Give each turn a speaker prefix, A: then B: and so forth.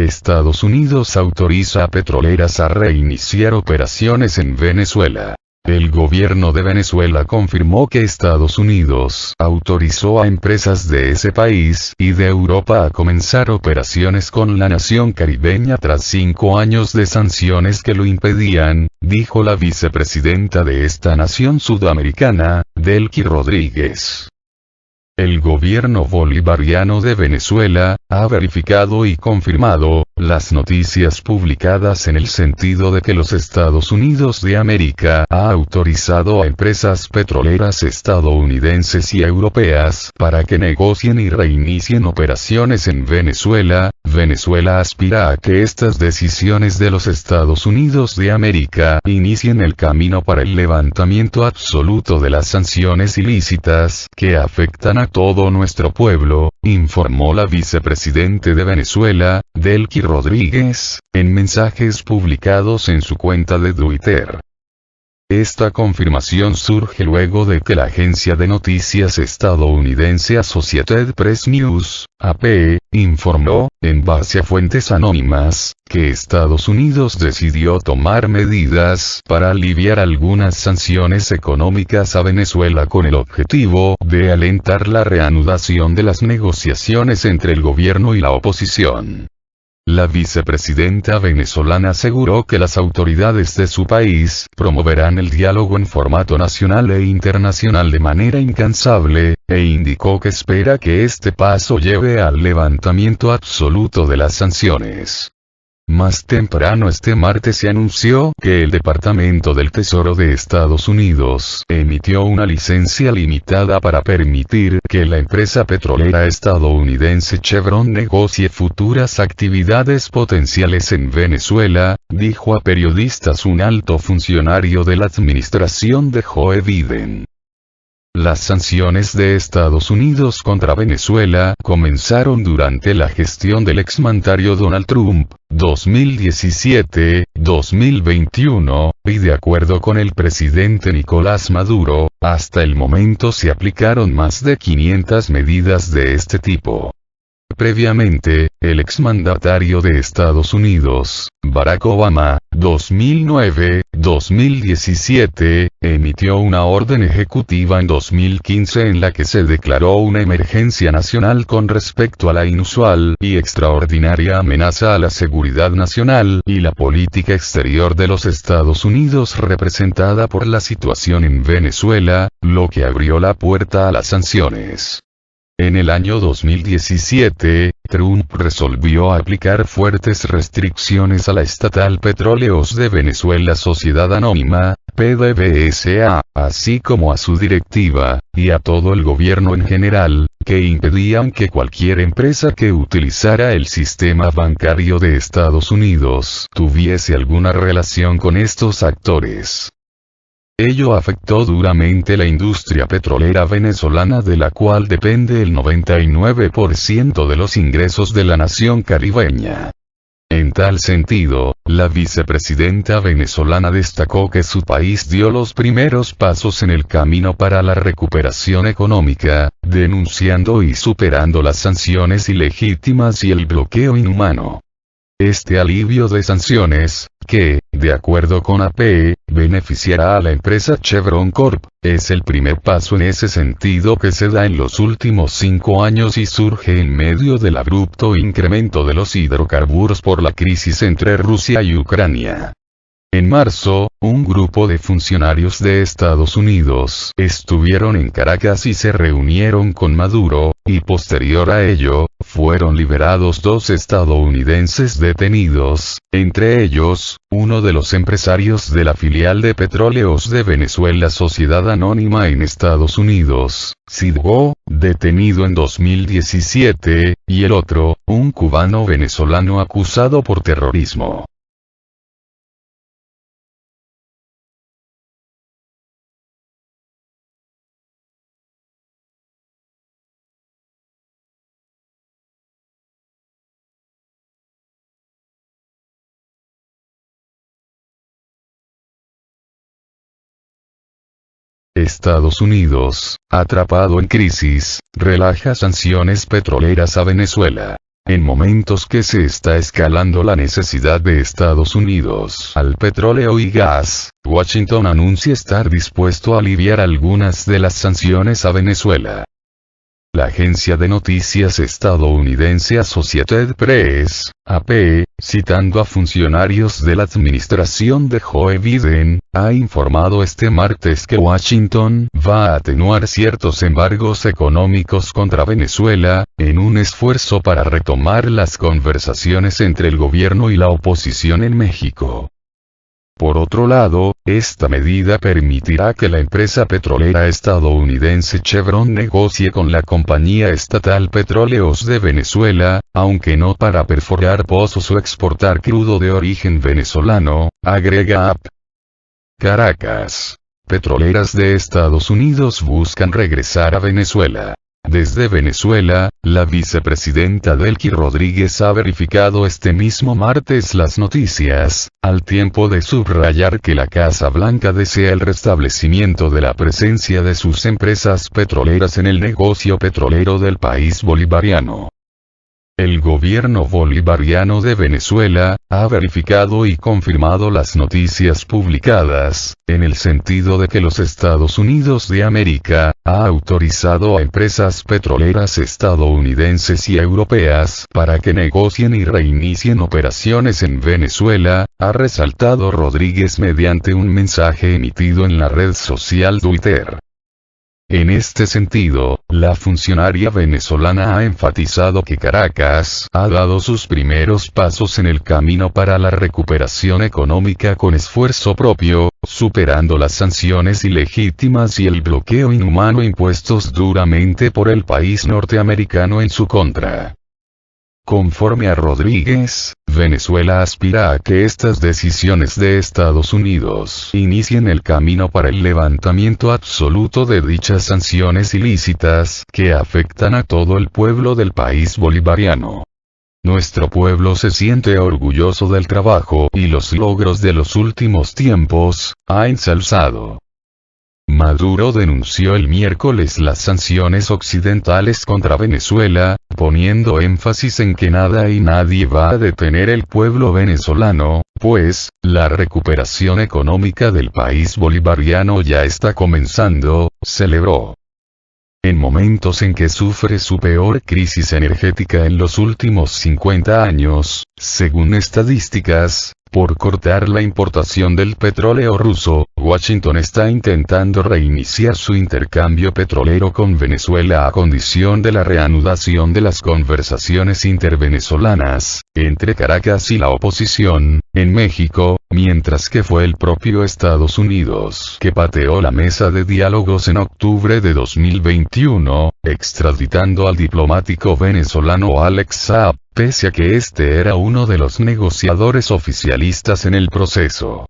A: Estados Unidos autoriza a petroleras a reiniciar operaciones en Venezuela. El gobierno de Venezuela confirmó que Estados Unidos autorizó a empresas de ese país y de Europa a comenzar operaciones con la nación caribeña tras 5 años de sanciones que lo impedían, dijo la vicepresidenta de esta nación sudamericana, Delcy Rodríguez. El gobierno bolivariano de Venezuela ha verificado y confirmado las noticias publicadas en el sentido de que los Estados Unidos de América ha autorizado a empresas petroleras estadounidenses y europeas para que negocien y reinicien operaciones en Venezuela. Venezuela aspira a que estas decisiones de los Estados Unidos de América inicien el camino para el levantamiento absoluto de las sanciones ilícitas que afectan a todo nuestro pueblo, informó la vicepresidente de Venezuela, Delcy Rodríguez, en mensajes publicados en su cuenta de Twitter. Esta confirmación surge luego de que la agencia de noticias estadounidense Associated Press News, AP, informó, en base a fuentes anónimas, que Estados Unidos decidió tomar medidas para aliviar algunas sanciones económicas a Venezuela con el objetivo de alentar la reanudación de las negociaciones entre el gobierno y la oposición. La vicepresidenta venezolana aseguró que las autoridades de su país promoverán el diálogo en formato nacional e internacional de manera incansable, e indicó que espera que este paso lleve al levantamiento absoluto de las sanciones. Más temprano este martes se anunció que el Departamento del Tesoro de Estados Unidos emitió una licencia limitada para permitir que la empresa petrolera estadounidense Chevron negocie futuras actividades potenciales en Venezuela, dijo a periodistas un alto funcionario de la administración de Joe Biden. Las sanciones de Estados Unidos contra Venezuela comenzaron durante la gestión del exmandatario Donald Trump, 2017-2021, y de acuerdo con el presidente Nicolás Maduro, hasta el momento se aplicaron más de 500 medidas de este tipo. Previamente, el exmandatario de Estados Unidos, Barack Obama, 2009-2017, emitió una orden ejecutiva en 2015 en la que se declaró una emergencia nacional con respecto a la inusual y extraordinaria amenaza a la seguridad nacional y la política exterior de los Estados Unidos representada por la situación en Venezuela, lo que abrió la puerta a las sanciones. En el año 2017, Trump resolvió aplicar fuertes restricciones a la estatal Petróleos de Venezuela Sociedad Anónima, PDVSA, así como a su directiva, y a todo el gobierno en general, que impedían que cualquier empresa que utilizara el sistema bancario de Estados Unidos tuviese alguna relación con estos actores. Ello afectó duramente la industria petrolera venezolana de la cual depende el 99% de los ingresos de la nación caribeña. En tal sentido, la vicepresidenta venezolana destacó que su país dio los primeros pasos en el camino para la recuperación económica, denunciando y superando las sanciones ilegítimas y el bloqueo inhumano. Este alivio de sanciones, que, de acuerdo con AP, beneficiará a la empresa Chevron Corp., es el primer paso en ese sentido que se da en los últimos 5 años y surge en medio del abrupto incremento de los hidrocarburos por la crisis entre Rusia y Ucrania. En marzo, un grupo de funcionarios de Estados Unidos estuvieron en Caracas y se reunieron con Maduro, y posterior a ello, fueron liberados 2 estadounidenses detenidos, entre ellos, uno de los empresarios de la filial de Petróleos de Venezuela Sociedad Anónima en Estados Unidos, Citgo, detenido en 2017, y el otro, un cubano venezolano acusado por terrorismo. Estados Unidos, atrapado en crisis, relaja sanciones petroleras a Venezuela. En momentos que se está escalando la necesidad de Estados Unidos al petróleo y gas, Washington anuncia estar dispuesto a aliviar algunas de las sanciones a Venezuela. La agencia de noticias estadounidense Associated Press, AP, citando a funcionarios de la administración de Joe Biden, ha informado este martes que Washington va a atenuar ciertos embargos económicos contra Venezuela, en un esfuerzo para retomar las conversaciones entre el gobierno y la oposición en México. Por otro lado, esta medida permitirá que la empresa petrolera estadounidense Chevron negocie con la compañía estatal Petróleos de Venezuela, aunque no para perforar pozos o exportar crudo de origen venezolano, agrega AP. Caracas. Petroleras de Estados Unidos buscan regresar a Venezuela. Desde Venezuela, la vicepresidenta Delcy Rodríguez ha verificado este mismo martes las noticias, al tiempo de subrayar que la Casa Blanca desea el restablecimiento de la presencia de sus empresas petroleras en el negocio petrolero del país bolivariano. El gobierno bolivariano de Venezuela ha verificado y confirmado las noticias publicadas, en el sentido de que los Estados Unidos de América ha autorizado a empresas petroleras estadounidenses y europeas para que negocien y reinicien operaciones en Venezuela, ha resaltado Rodríguez mediante un mensaje emitido en la red social Twitter. En este sentido, la funcionaria venezolana ha enfatizado que Caracas ha dado sus primeros pasos en el camino para la recuperación económica con esfuerzo propio, superando las sanciones ilegítimas y el bloqueo inhumano impuestos duramente por el país norteamericano en su contra. Conforme a Rodríguez, Venezuela aspira a que estas decisiones de Estados Unidos inicien el camino para el levantamiento absoluto de dichas sanciones ilícitas que afectan a todo el pueblo del país bolivariano. Nuestro pueblo se siente orgulloso del trabajo y los logros de los últimos tiempos, ha ensalzado. Maduro denunció el miércoles las sanciones occidentales contra Venezuela, poniendo énfasis en que nada y nadie va a detener el pueblo venezolano, pues, la recuperación económica del país bolivariano ya está comenzando, celebró. En momentos en que sufre su peor crisis energética en los últimos 50 años, según estadísticas, por cortar la importación del petróleo ruso, Washington está intentando reiniciar su intercambio petrolero con Venezuela a condición de la reanudación de las conversaciones intervenezolanas, entre Caracas y la oposición, en México, mientras que fue el propio Estados Unidos que pateó la mesa de diálogos en octubre de 2021, extraditando al diplomático venezolano Alex Saab, pese a que este era uno de los negociadores oficialistas en el proceso.